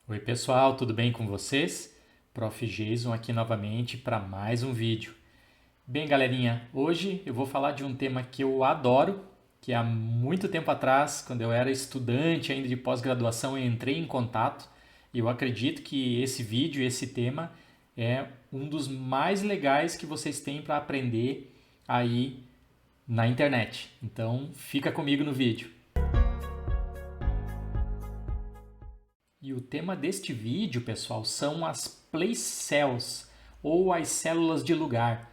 Oi pessoal, tudo bem com vocês? Prof. Jason aqui novamente para mais um vídeo. Bem, galerinha, hoje eu vou falar de um tema que eu adoro, que há muito tempo atrás, quando eu era estudante ainda de pós-graduação, eu entrei em contato e eu acredito que esse vídeo, esse tema, é um dos mais legais que vocês têm para aprender aí na internet. Então, fica comigo no vídeo. E o tema deste vídeo, pessoal, são as place cells, ou as células de lugar.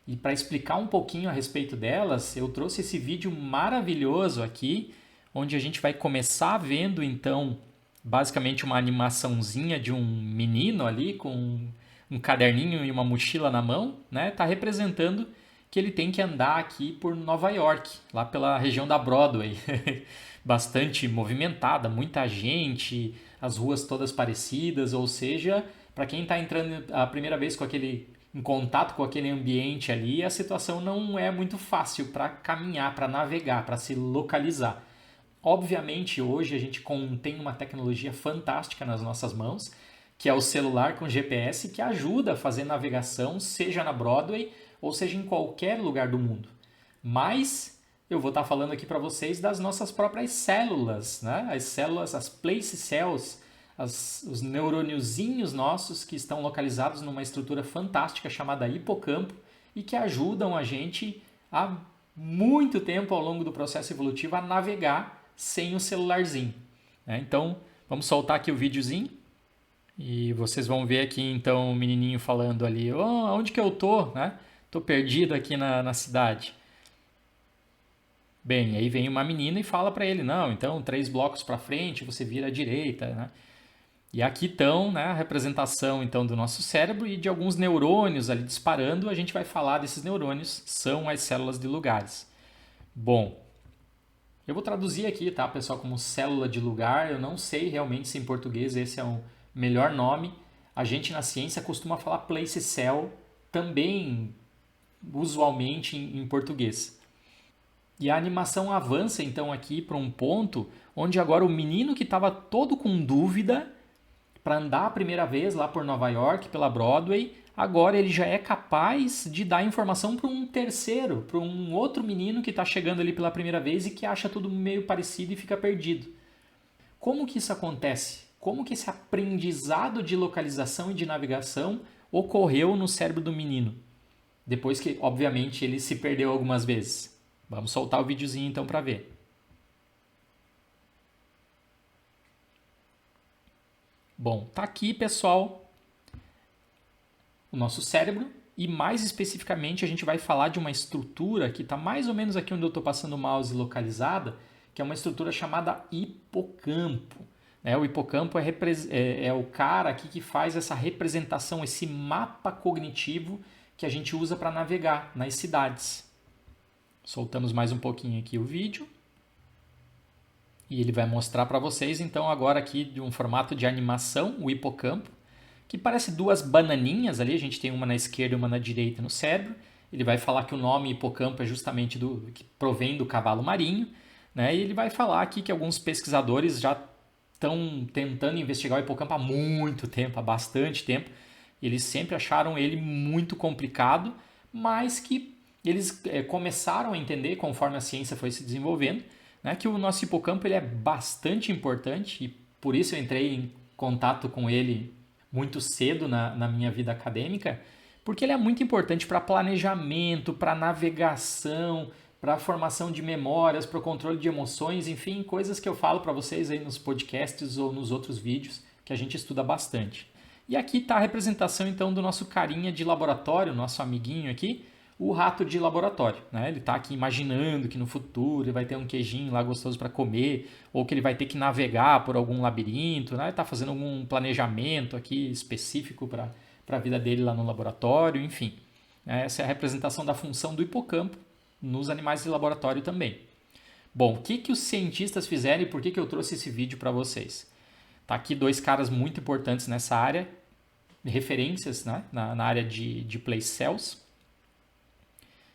E para explicar um pouquinho a respeito delas, eu trouxe esse vídeo maravilhoso aqui, onde a gente vai começar vendo então basicamente uma animaçãozinha de um menino ali com um caderninho e uma mochila na mão, né? Tá representando que ele tem que andar aqui por Nova York, lá pela região da Broadway. Bastante movimentada, muita gente, as ruas todas parecidas, ou seja, para quem está entrando a primeira vez em contato com aquele ambiente ali, a situação não é muito fácil para caminhar, para navegar, para se localizar. Obviamente, hoje a gente tem uma tecnologia fantástica nas nossas mãos, que é o celular com GPS, que ajuda a fazer navegação, seja na Broadway ou seja em qualquer lugar do mundo. Mas eu vou estar falando aqui para vocês das nossas próprias células, né? As células, as place cells, os neurôniozinhos nossos que estão localizados numa estrutura fantástica chamada hipocampo e que ajudam a gente há muito tempo ao longo do processo evolutivo a navegar sem o celularzinho, né? Então, vamos soltar aqui o videozinho e vocês vão ver aqui então o menininho falando ali, oh, onde que eu tô, né? Tô perdido aqui na cidade. Bem, aí vem uma menina e fala para ele, não, então 3 blocos para frente você vira à direita, né? E aqui estão, né, a representação então do nosso cérebro e de alguns neurônios ali disparando. A gente vai falar desses neurônios, são as células de lugares. Bom, eu vou traduzir aqui, tá, pessoal, como célula de lugar. Eu não sei realmente se em português esse é o melhor nome. A gente na ciência costuma falar place cell também, usualmente em português. E a animação avança então aqui para um ponto onde agora o menino que estava todo com dúvida para andar a primeira vez lá por Nova York, pela Broadway, agora ele já é capaz de dar informação para um terceiro, para um outro menino que está chegando ali pela primeira vez e que acha tudo meio parecido e fica perdido. Como que isso acontece? Como que esse aprendizado de localização e de navegação ocorreu no cérebro do menino? Depois que, obviamente, ele se perdeu algumas vezes. Vamos soltar o videozinho então para ver. Bom, tá aqui, pessoal, o nosso cérebro e mais especificamente a gente vai falar de uma estrutura que está mais ou menos aqui onde eu estou passando o mouse localizada, que é uma estrutura chamada hipocampo. O hipocampo é o cara aqui que faz essa representação, esse mapa cognitivo que a gente usa para navegar nas cidades. Soltamos mais um pouquinho aqui o vídeo. E ele vai mostrar para vocês, então, agora aqui de um formato de animação, o hipocampo, que parece duas bananinhas ali, a gente tem uma na esquerda e uma na direita no cérebro. Ele vai falar que o nome hipocampo é justamente que provém do cavalo marinho, né? E ele vai falar aqui que alguns pesquisadores já estão tentando investigar o hipocampo há muito tempo, há bastante tempo. Eles sempre acharam ele muito complicado, mas que eles começaram a entender conforme a ciência foi se desenvolvendo, né, que o nosso hipocampo ele é bastante importante e por isso eu entrei em contato com ele muito cedo na minha vida acadêmica, porque ele é muito importante para planejamento, para navegação, para a formação de memórias, para o controle de emoções, enfim, coisas que eu falo para vocês aí nos podcasts ou nos outros vídeos que a gente estuda bastante. E aqui está a representação então do nosso carinha de laboratório, nosso amiguinho aqui, o rato de laboratório, né? Ele está aqui imaginando que no futuro ele vai ter um queijinho lá gostoso para comer, ou que ele vai ter que navegar por algum labirinto, né? Está fazendo algum planejamento aqui específico para a vida dele lá no laboratório, enfim. Essa é a representação da função do hipocampo nos animais de laboratório também. Bom, o que os cientistas fizeram e por que eu trouxe esse vídeo para vocês? Tá aqui 2 caras muito importantes nessa área, referências, né? na área de place cells.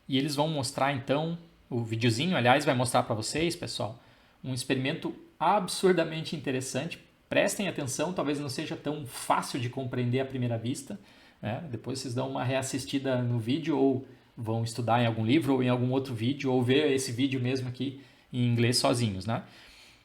E eles vão mostrar então, o videozinho, aliás, vai mostrar para vocês, pessoal, um experimento absurdamente interessante prestem atenção, talvez não seja tão fácil de compreender à primeira vista, né? Depois vocês dão uma reassistida no vídeo ou vão estudar em algum livro ou em algum outro vídeo ou ver esse vídeo mesmo aqui em inglês sozinhos, né?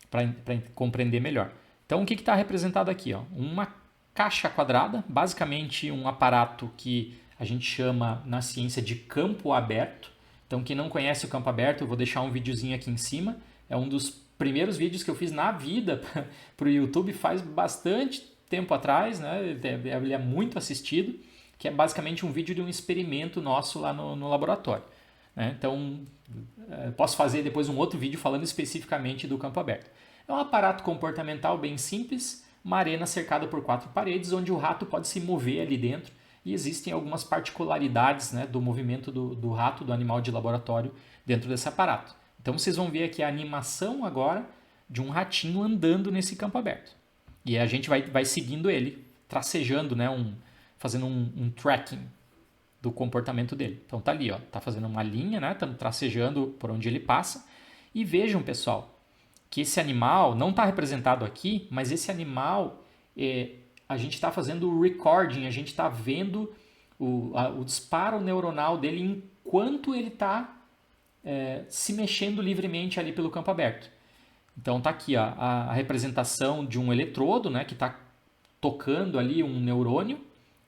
Para compreender melhor. Então, o que está representado aqui? Ó? Uma caixa quadrada, basicamente um aparato que a gente chama na ciência de campo aberto. Então, quem não conhece o campo aberto, eu vou deixar um videozinho aqui em cima. É um dos primeiros vídeos que eu fiz na vida para o YouTube faz bastante tempo atrás, né? Ele é muito assistido, que é basicamente um vídeo de um experimento nosso lá no laboratório. Né? Então, posso fazer depois um outro vídeo falando especificamente do campo aberto. É um aparato comportamental bem simples, uma arena cercada por 4 paredes, onde o rato pode se mover ali dentro e existem algumas particularidades, né, do movimento do rato, do animal de laboratório, dentro desse aparato. Então vocês vão ver aqui a animação agora de um ratinho andando nesse campo aberto. E a gente vai seguindo ele, tracejando, né, fazendo um tracking do comportamento dele. Então tá ali, ó, tá fazendo uma linha, né, tá tracejando por onde ele passa. E vejam, pessoal, que esse animal não está representado aqui, mas esse animal, a gente está fazendo o recording, a gente está vendo o disparo neuronal dele enquanto ele está se mexendo livremente ali pelo campo aberto. Então tá aqui ó, a representação de um eletrodo, né, que está tocando ali um neurônio,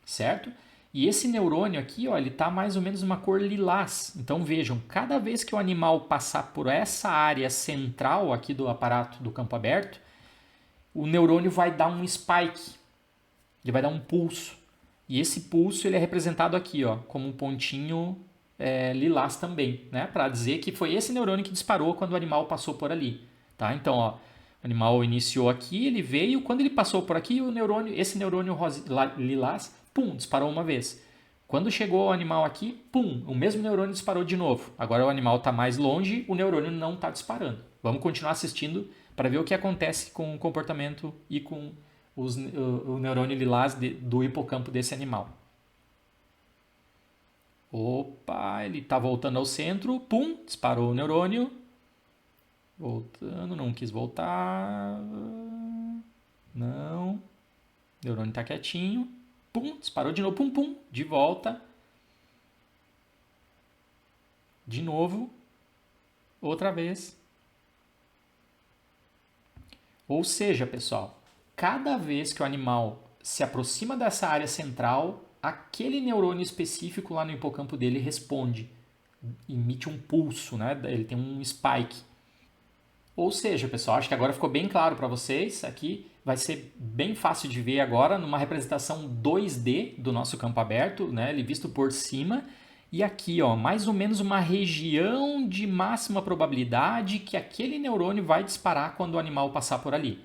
certo? E esse neurônio aqui, ó, ele está mais ou menos uma cor lilás. Então vejam, cada vez que o animal passar por essa área central aqui do aparato do campo aberto, o neurônio vai dar um spike, ele vai dar um pulso. E esse pulso ele é representado aqui, ó, como um pontinho lilás também, né? Para dizer que foi esse neurônio que disparou quando o animal passou por ali. Tá? Então, ó, o animal iniciou aqui, ele veio, quando ele passou por aqui, esse neurônio lilás, pum, disparou uma vez. Quando chegou o animal aqui, pum, o mesmo neurônio disparou de novo. Agora o animal está mais longe, o neurônio não está disparando. Vamos continuar assistindo para ver o que acontece com o comportamento e com o neurônio lilás do hipocampo desse animal. Opa, ele está voltando ao centro, pum, disparou o neurônio. Voltando, não quis voltar. Não. O neurônio está quietinho. Pum, disparou de novo. Pum, pum, de volta. De novo. Outra vez. Ou seja, pessoal, cada vez que o animal se aproxima dessa área central, aquele neurônio específico lá no hipocampo dele responde. Emite um pulso, né? Ele tem um spike. Ou seja, pessoal, acho que agora ficou bem claro para vocês. Aqui vai ser bem fácil de ver agora numa representação 2D do nosso campo aberto, né? Ele visto por cima. E aqui, ó, mais ou menos uma região de máxima probabilidade que aquele neurônio vai disparar quando o animal passar por ali.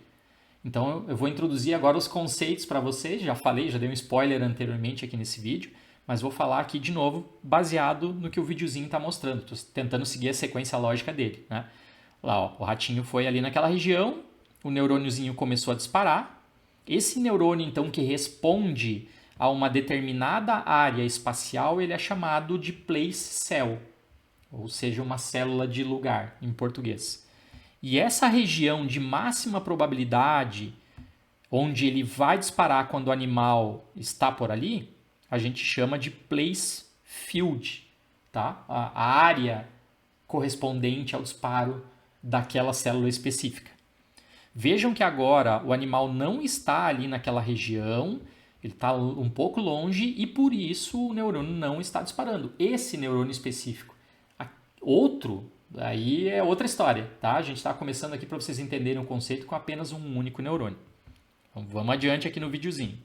Então eu vou introduzir agora os conceitos para vocês. Já falei, já dei um spoiler anteriormente aqui nesse vídeo, mas vou falar aqui de novo baseado no que o videozinho está mostrando. Estou tentando seguir a sequência lógica dele, né? Lá, ó, o ratinho foi ali naquela região, o neurôniozinho começou a disparar. Esse neurônio, então, que responde a uma determinada área espacial, ele é chamado de place cell, ou seja, uma célula de lugar, em português. E essa região de máxima probabilidade, onde ele vai disparar quando o animal está por ali, a gente chama de place field, tá? A área correspondente ao disparo daquela célula específica. Vejam que agora o animal não está ali naquela região, ele está um pouco longe e por isso o neurônio não está disparando. Esse neurônio específico. Outro, aí é outra história, tá? A gente está começando aqui para vocês entenderem o conceito com apenas um único neurônio. Então, vamos adiante aqui no videozinho.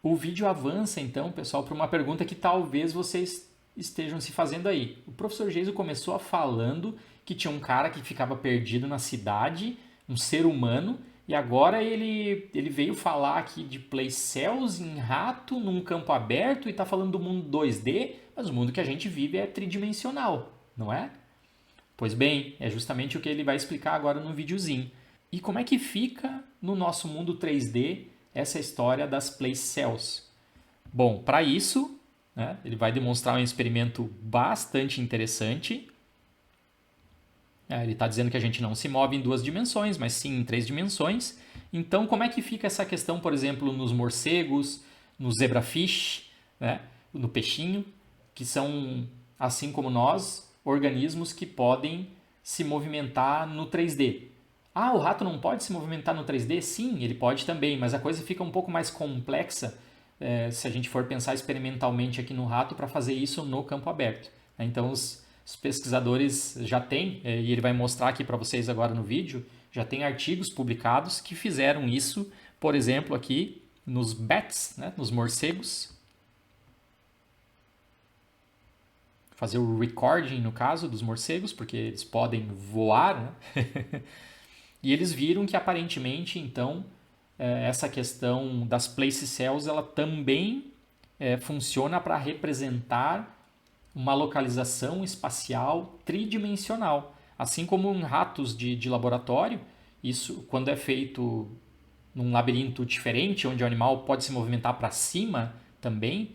O vídeo avança então, pessoal, para uma pergunta que talvez vocês estejam se fazendo aí. O professor Geiso começou falando que tinha um cara que ficava perdido na cidade, um ser humano, e agora ele veio falar aqui de place cells em rato, num campo aberto, e está falando do mundo 2D, mas o mundo que a gente vive é tridimensional, não é? Pois bem, é justamente o que ele vai explicar agora no videozinho. E como é que fica no nosso mundo 3D essa história das place cells? Bom, para isso, né, ele vai demonstrar um experimento bastante interessante. Ele está dizendo que a gente não se move em 2 dimensões, mas sim em 3 dimensões. Então, como é que fica essa questão, por exemplo, nos morcegos, no zebrafish, né, no peixinho, que são, assim como nós, organismos que podem se movimentar no 3D? Ah, o rato não pode se movimentar no 3D? Sim, ele pode também, mas a coisa fica um pouco mais complexa se a gente for pensar experimentalmente aqui no rato para fazer isso no campo aberto. Então, os pesquisadores já têm, e ele vai mostrar aqui para vocês agora no vídeo, já tem artigos publicados que fizeram isso, por exemplo, aqui nos bats, né, nos morcegos. Fazer o recording, no caso, dos morcegos, porque eles podem voar, né? E eles viram que aparentemente, então, essa questão das place cells, ela também funciona para representar uma localização espacial tridimensional. Assim como em ratos de laboratório, isso quando é feito num labirinto diferente, onde o animal pode se movimentar para cima também,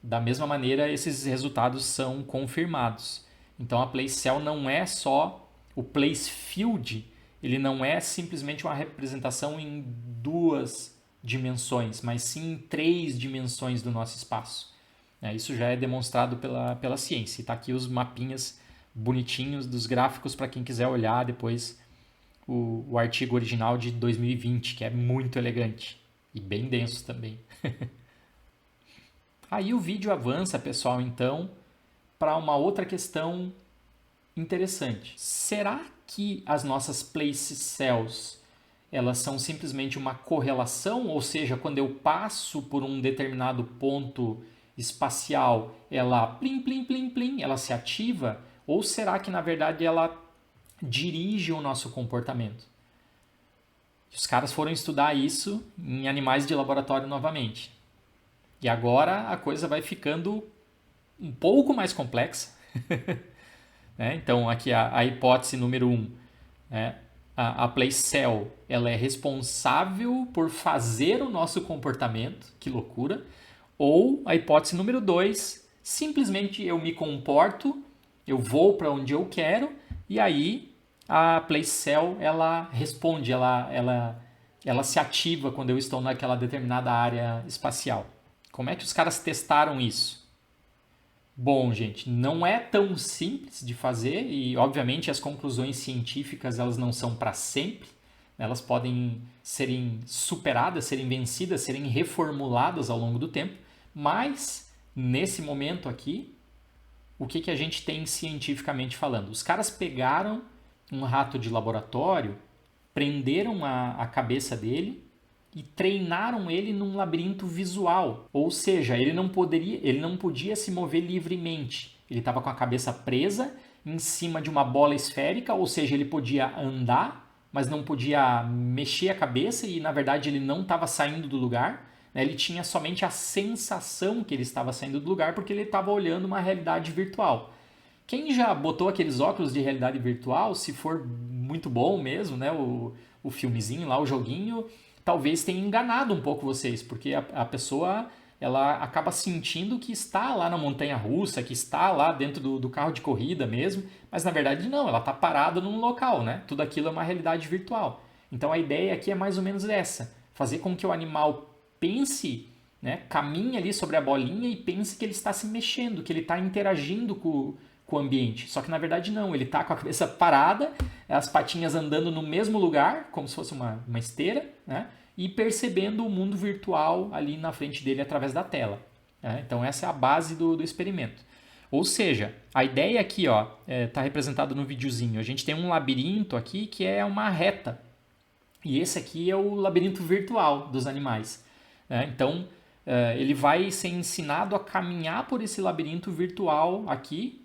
da mesma maneira esses resultados são confirmados. Então a place cell não é só o place field, ele não é simplesmente uma representação em 2 dimensões, mas sim em 3 dimensões do nosso espaço. Isso já é demonstrado pela ciência. Está aqui os mapinhas bonitinhos dos gráficos para quem quiser olhar depois o artigo original de 2020, que é muito elegante e bem denso também. Aí o vídeo avança, pessoal, então, para uma outra questão interessante. Será que as nossas place cells elas são simplesmente uma correlação? Ou seja, quando eu passo por um determinado ponto espacial, ela plim, plim, plim, plim, ela se ativa? Ou será que, na verdade, ela dirige o nosso comportamento? Os caras foram estudar isso em animais de laboratório novamente. E agora a coisa vai ficando um pouco mais complexa. Então, aqui a hipótese número 1. A place cell ela é responsável por fazer o nosso comportamento. Que loucura. Ou a hipótese número 2, simplesmente eu me comporto, eu vou para onde eu quero e aí a place cell ela responde, ela se ativa quando eu estou naquela determinada área espacial. Como é que os caras testaram isso? Bom, gente, não é tão simples de fazer e, obviamente, as conclusões científicas elas não são para sempre. Elas podem serem superadas, serem vencidas, serem reformuladas ao longo do tempo. Mas, nesse momento aqui, o que a gente tem cientificamente falando? Os caras pegaram um rato de laboratório, prenderam a cabeça dele e treinaram ele num labirinto visual. Ou seja, ele não podia se mover livremente. Ele estava com a cabeça presa em cima de uma bola esférica, ou seja, ele podia andar, mas não podia mexer a cabeça e, na verdade, ele não estava saindo do lugar. Ele tinha somente a sensação que ele estava saindo do lugar porque ele estava olhando uma realidade virtual. Quem já botou aqueles óculos de realidade virtual, se for muito bom mesmo, né, o filmezinho lá, o joguinho, talvez tenha enganado um pouco vocês, porque a pessoa ela acaba sentindo que está lá na montanha-russa, que está lá dentro do carro de corrida mesmo, mas na verdade não, ela está parada num local, né? Tudo aquilo é uma realidade virtual. Então a ideia aqui é mais ou menos essa, fazer com que o animal pense, né, caminhe ali sobre a bolinha e pense que ele está se mexendo, que ele está interagindo com o ambiente. Só que na verdade não, ele está com a cabeça parada, as patinhas andando no mesmo lugar, como se fosse uma esteira, né, e percebendo o mundo virtual ali na frente dele através da tela. Então essa é a base do experimento. Ou seja, a ideia aqui está representada no videozinho. A gente tem um labirinto aqui que é uma reta. E esse aqui é o labirinto virtual dos animais. Então, ele vai ser ensinado a caminhar por esse labirinto virtual aqui,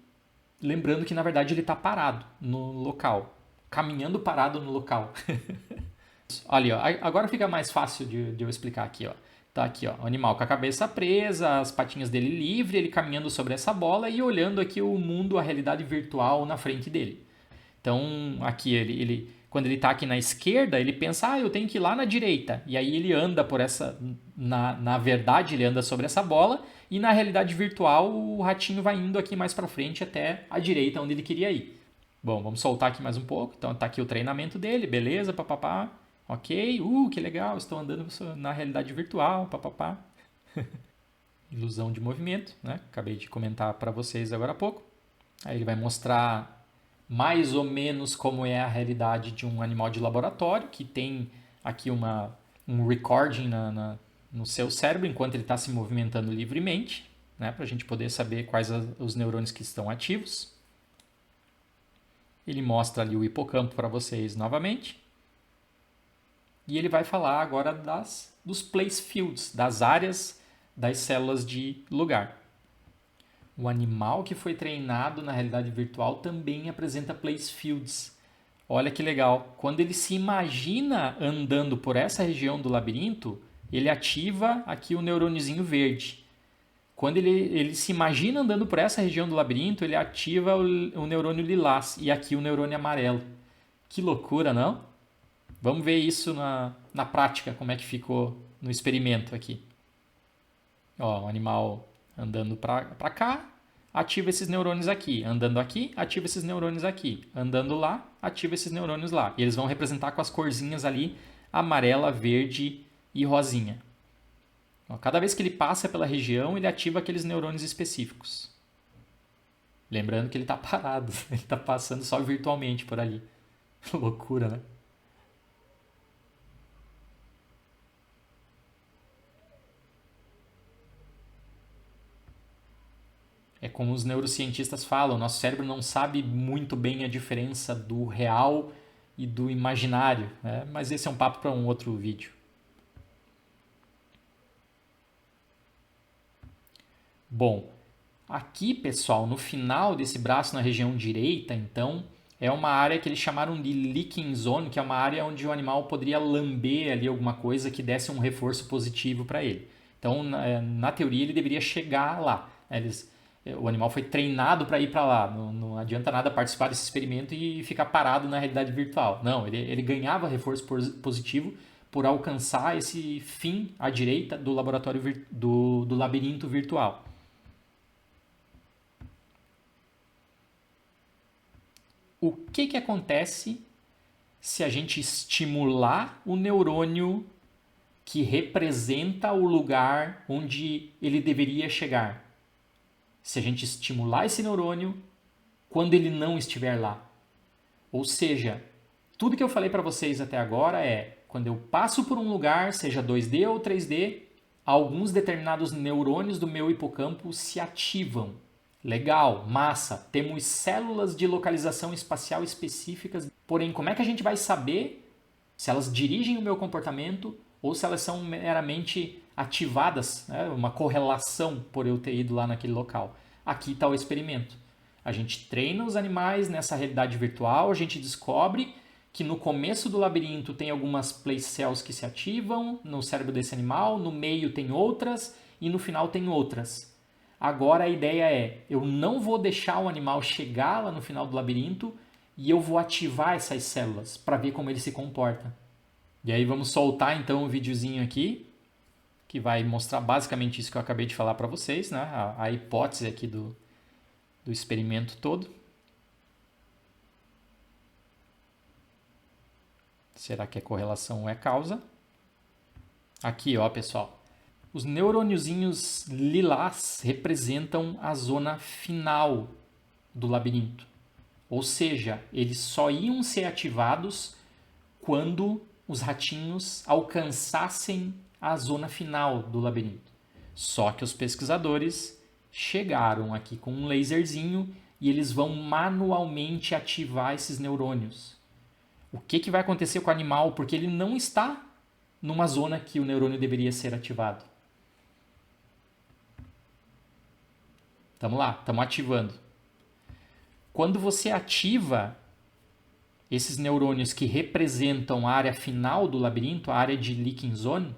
lembrando que, na verdade, ele está parado no local. Caminhando parado no local. Olha, agora fica mais fácil de eu explicar aqui. Tá aqui, o animal com a cabeça presa, as patinhas dele livre, ele caminhando sobre essa bola e olhando aqui o mundo, a realidade virtual na frente dele. Então, aqui quando ele está aqui na esquerda, ele pensa, eu tenho que ir lá na direita. E aí ele anda por essa... Na verdade, ele anda sobre essa bola e na realidade virtual o ratinho vai indo aqui mais para frente até a direita, onde ele queria ir. Bom, vamos soltar aqui mais um pouco. Então tá aqui o treinamento dele, beleza, papapá. Ok, que legal, estou andando na realidade virtual, papapá. Ilusão de movimento, né? Acabei de comentar para vocês agora há pouco. Aí ele vai mostrar mais ou menos como é a realidade de um animal de laboratório, que tem aqui um recording no seu cérebro enquanto ele está se movimentando livremente, né? Para a gente poder saber quais os neurônios que estão ativos. Ele mostra ali o hipocampo para vocês novamente. E ele vai falar agora dos place fields, das áreas das células de lugar. O animal que foi treinado na realidade virtual também apresenta place fields. Olha que legal. Quando ele se imagina andando por essa região do labirinto, ele ativa aqui o neurôniozinho verde. Quando ele se imagina andando por essa região do labirinto, ele ativa o neurônio lilás e aqui o neurônio amarelo. Que loucura, não? Vamos ver isso na prática, como é que ficou no experimento aqui. Ó, o animal andando para cá, ativa esses neurônios aqui. Andando aqui, ativa esses neurônios aqui. Andando lá, ativa esses neurônios lá. E eles vão representar com as corzinhas ali, amarela, verde e rosinha. Ó, cada vez que ele passa pela região, ele ativa aqueles neurônios específicos. Lembrando que ele está parado, ele está passando só virtualmente por ali. Loucura, né? É como os neurocientistas falam, nosso cérebro não sabe muito bem a diferença do real e do imaginário, né? Mas esse é um papo para um outro vídeo. Bom, aqui, pessoal, no final desse braço, na região direita, então, é uma área que eles chamaram de licking zone, que é uma área onde o animal poderia lamber ali alguma coisa que desse um reforço positivo para ele. Então, na teoria, ele deveria chegar lá. O animal foi treinado para ir para lá. Não adianta nada participar desse experimento e ficar parado na realidade virtual. Não, ele ganhava reforço positivo por alcançar esse fim à direita do laboratório do labirinto virtual. O que acontece se a gente estimular o neurônio que representa o lugar onde ele deveria chegar? Se a gente estimular esse neurônio quando ele não estiver lá. Ou seja, tudo que eu falei para vocês até agora é quando eu passo por um lugar, seja 2D ou 3D, alguns determinados neurônios do meu hipocampo se ativam. Legal, massa, temos células de localização espacial específicas, porém, como é que a gente vai saber se elas dirigem o meu comportamento ou se elas são meramente ativadas, né? Uma correlação por eu ter ido lá naquele local? Aqui está o experimento. A gente treina os animais nessa realidade virtual, a gente descobre que no começo do labirinto tem algumas place cells que se ativam no cérebro desse animal, no meio tem outras e no final tem outras. Agora a ideia é, eu não vou deixar o animal chegar lá no final do labirinto e eu vou ativar essas células para ver como ele se comporta. E aí vamos soltar então o videozinho aqui, que vai mostrar basicamente isso que eu acabei de falar para vocês, né? A hipótese aqui do experimento todo. Será que a correlação é causa? Aqui, ó, pessoal. Os neurôniozinhos lilás representam a zona final do labirinto. Ou seja, eles só iam ser ativados quando os ratinhos alcançassem a zona final do labirinto. Só que os pesquisadores chegaram aqui com um laserzinho e eles vão manualmente ativar esses neurônios. O que vai acontecer com o animal? Porque ele não está numa zona que o neurônio deveria ser ativado. Estamos lá, estamos ativando. Quando você ativa esses neurônios que representam a área final do labirinto, a área de licking zone,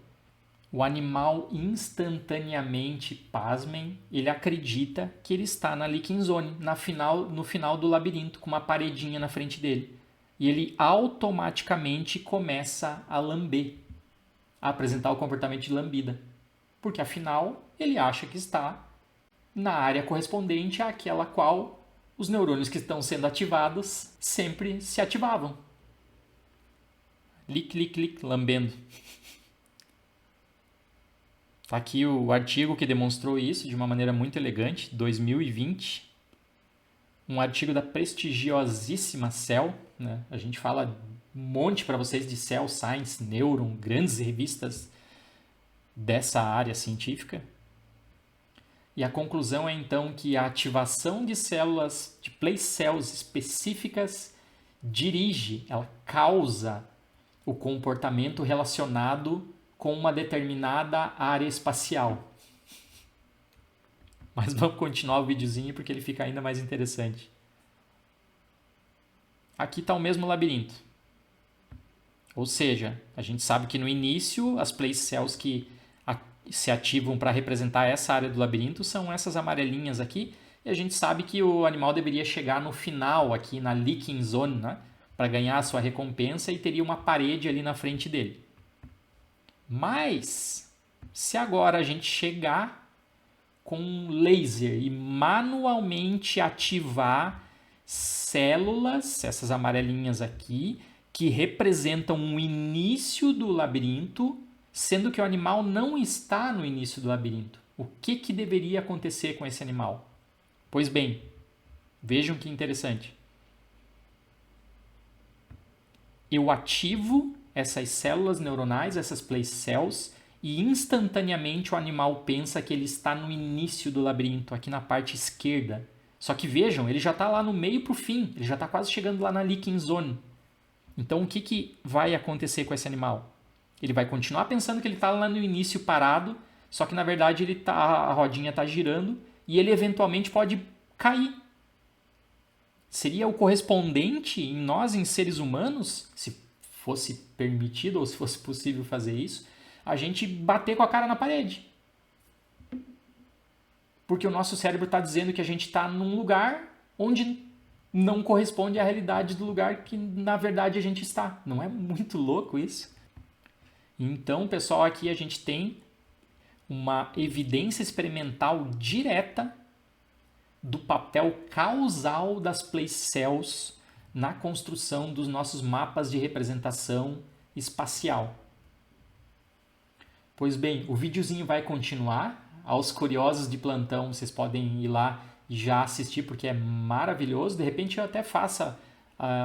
o animal instantaneamente, pasmem, ele acredita que ele está na licking zone, no final do labirinto, com uma paredinha na frente dele. E ele automaticamente começa a lamber, a apresentar o comportamento de lambida. Porque afinal, ele acha que está na área correspondente àquela qual os neurônios que estão sendo ativados sempre se ativavam. Lic, lic, lic, lambendo. Está aqui o artigo que demonstrou isso de uma maneira muito elegante, 2020. Um artigo da prestigiosíssima Cell, né? A gente fala um monte para vocês de Cell, Science, Neuron, grandes revistas dessa área científica. E a conclusão é então que a ativação de células, de place cells específicas, ela causa o comportamento relacionado com uma determinada área espacial. Mas vamos continuar o videozinho porque ele fica ainda mais interessante. Aqui está o mesmo labirinto. Ou seja, a gente sabe que no início as place cells que se ativam para representar essa área do labirinto são essas amarelinhas aqui. E a gente sabe que o animal deveria chegar no final aqui na leaking zone, né, para ganhar a sua recompensa e teria uma parede ali na frente dele. Mas, se agora a gente chegar com um laser e manualmente ativar células, essas amarelinhas aqui, que representam o início do labirinto, sendo que o animal não está no início do labirinto, o que deveria acontecer com esse animal? Pois bem, vejam que interessante. Eu ativo essas células neuronais, essas place cells, e instantaneamente o animal pensa que ele está no início do labirinto, aqui na parte esquerda. Só que vejam, ele já está lá no meio para o fim, ele já está quase chegando lá na leaking zone. Então o que vai acontecer com esse animal? Ele vai continuar pensando que ele está lá no início parado, só que na verdade a rodinha está girando e ele eventualmente pode cair. Seria o correspondente em nós, em seres humanos, se fosse permitido ou se fosse possível fazer isso, a gente bater com a cara na parede. Porque o nosso cérebro está dizendo que a gente está num lugar onde não corresponde à realidade do lugar que na verdade a gente está. Não é muito louco isso? Então, pessoal, aqui a gente tem uma evidência experimental direta do papel causal das place cells na construção dos nossos mapas de representação espacial. Pois bem, o videozinho vai continuar. Aos curiosos de plantão, vocês podem ir lá e já assistir porque é maravilhoso. De repente eu até faça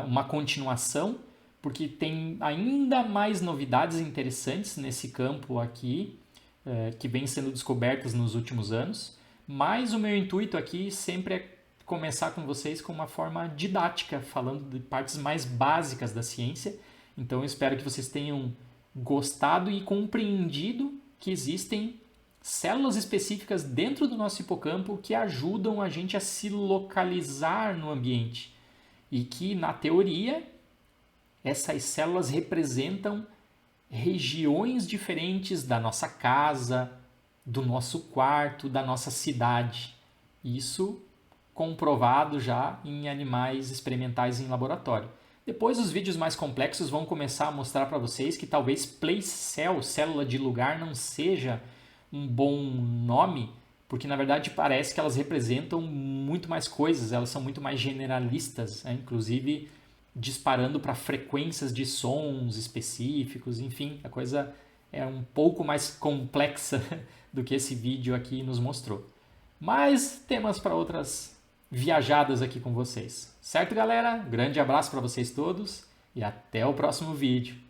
uma continuação, porque tem ainda mais novidades interessantes nesse campo aqui, que vem sendo descobertas nos últimos anos. Mas o meu intuito aqui sempre é começar com vocês com uma forma didática, falando de partes mais básicas da ciência. Então eu espero que vocês tenham gostado e compreendido que existem células específicas dentro do nosso hipocampo que ajudam a gente a se localizar no ambiente. E que, na teoria, essas células representam regiões diferentes da nossa casa, do nosso quarto, da nossa cidade. Isso comprovado já em animais experimentais em laboratório. Depois os vídeos mais complexos vão começar a mostrar para vocês que talvez place cell, célula de lugar, não seja um bom nome, porque na verdade parece que elas representam muito mais coisas, elas são muito mais generalistas, né? Inclusive disparando para frequências de sons específicos, enfim, a coisa é um pouco mais complexa do que esse vídeo aqui nos mostrou. Mas temas para outras viajadas aqui com vocês. Certo, galera? Grande abraço para vocês todos e até o próximo vídeo.